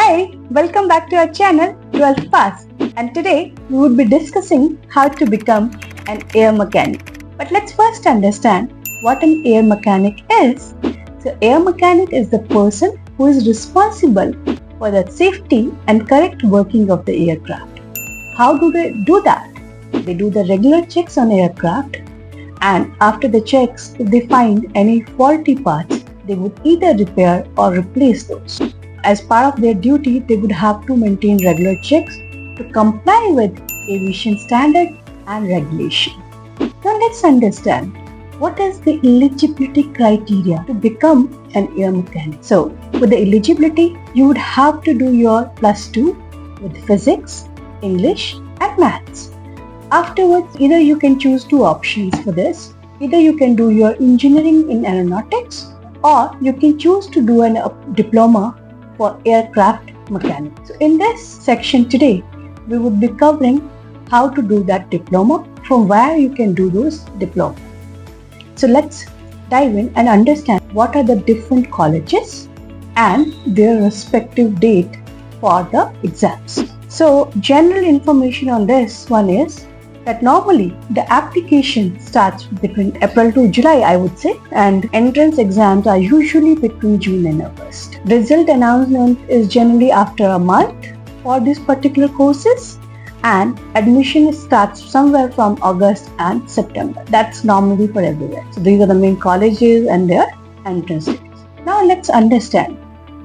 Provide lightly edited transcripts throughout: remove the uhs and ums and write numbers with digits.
Hi, welcome back to our channel 12 Pass, and today we would be discussing how to become an air mechanic. But let's first understand what an air mechanic is. So air mechanic is the person who is responsible for the safety and correct working of the aircraft. How do they do that? They do the regular checks on aircraft, and after the checks, if they find any faulty parts, they would either repair or replace those. As part of their duty, they would have to maintain regular checks to comply with aviation standard and regulation. Now let's understand what is the eligibility criteria to become an air mechanic. So with the eligibility, you would have to do your +2 with physics, English and maths. Afterwards, either you can choose two options for this. Either you can do your engineering in aeronautics, or you can choose to do a diploma for aircraft mechanics. So in this section today, we would be covering how to do that diploma, from where you can do those diplomas. So let's dive in and understand what are the different colleges and their respective date for the exams. So general information on this one is that normally the application starts between April to July, I would say, and entrance exams are usually between June and August. Result announcement is generally after a month for these particular courses, and admission starts somewhere from August and September. That's normally for everywhere. So these are the main colleges and their entrance dates. Now let's understand.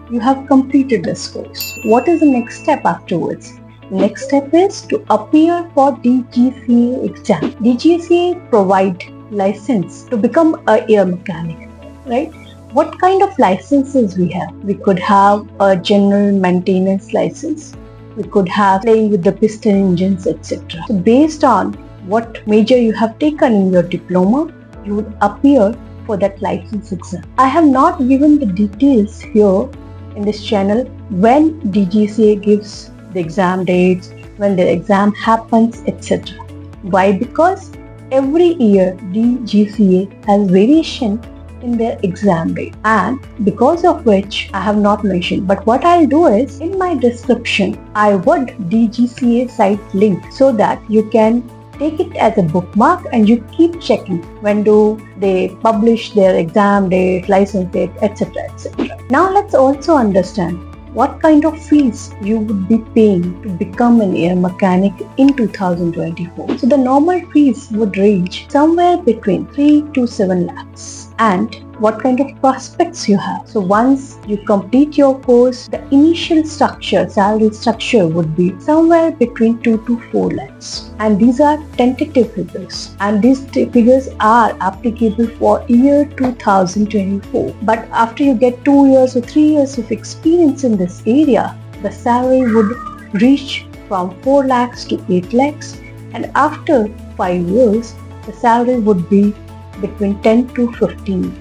You have completed this course. What is the next step afterwards? Next step is to appear for DGCA exam. DGCA provide license to become an air mechanic, right? What kind of licenses we have? We could have a general maintenance license. We could have playing with the piston engines, etc. So based on what major you have taken in your diploma, you would appear for that license exam. I have not given the details here in this channel when DGCA gives the exam dates, when the exam happens, etc. Why? Because every year DGCA has variation in their exam date, and because of which I have not mentioned. But what I'll do is, in my description, I would DGCA site link so that you can take it as a bookmark and you keep checking when do they publish their exam date, license date, etc. etc. Now let's also understand what kind of fees you would be paying to become an air mechanic in 2024. So the normal fees would range somewhere between 3 to 7 lakhs. And what kind of prospects you have. So once you complete your course, the initial structure, salary structure would be somewhere between 2 to 4 lakhs. And these are tentative figures. And these figures are applicable for year 2024. But after you get 2 years or 3 years of experience in this area, the salary would reach from 4 lakhs to 8 lakhs. And after 5 years, the salary would be between 10 to 15.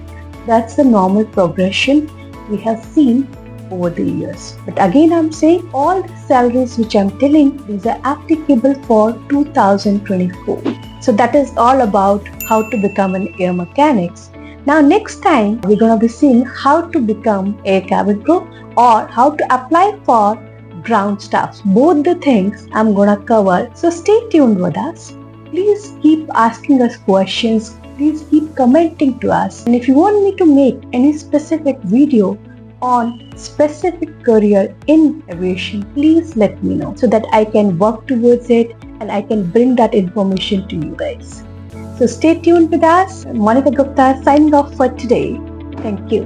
That's the normal progression we have seen over the years. But again, I'm saying all the salaries which I'm telling, these are applicable for 2024. So that is all about how to become an air mechanic. Now next time, we're going to be seeing how to become air cabin crew or how to apply for ground staffs. Both the things I'm going to cover. So stay tuned with us. Please keep asking us questions. Please keep commenting to us. And if you want me to make any specific video on specific career in aviation, please let me know so that I can work towards it and I can bring that information to you guys. So stay tuned with us. Monica Gupta signing off for today. Thank you.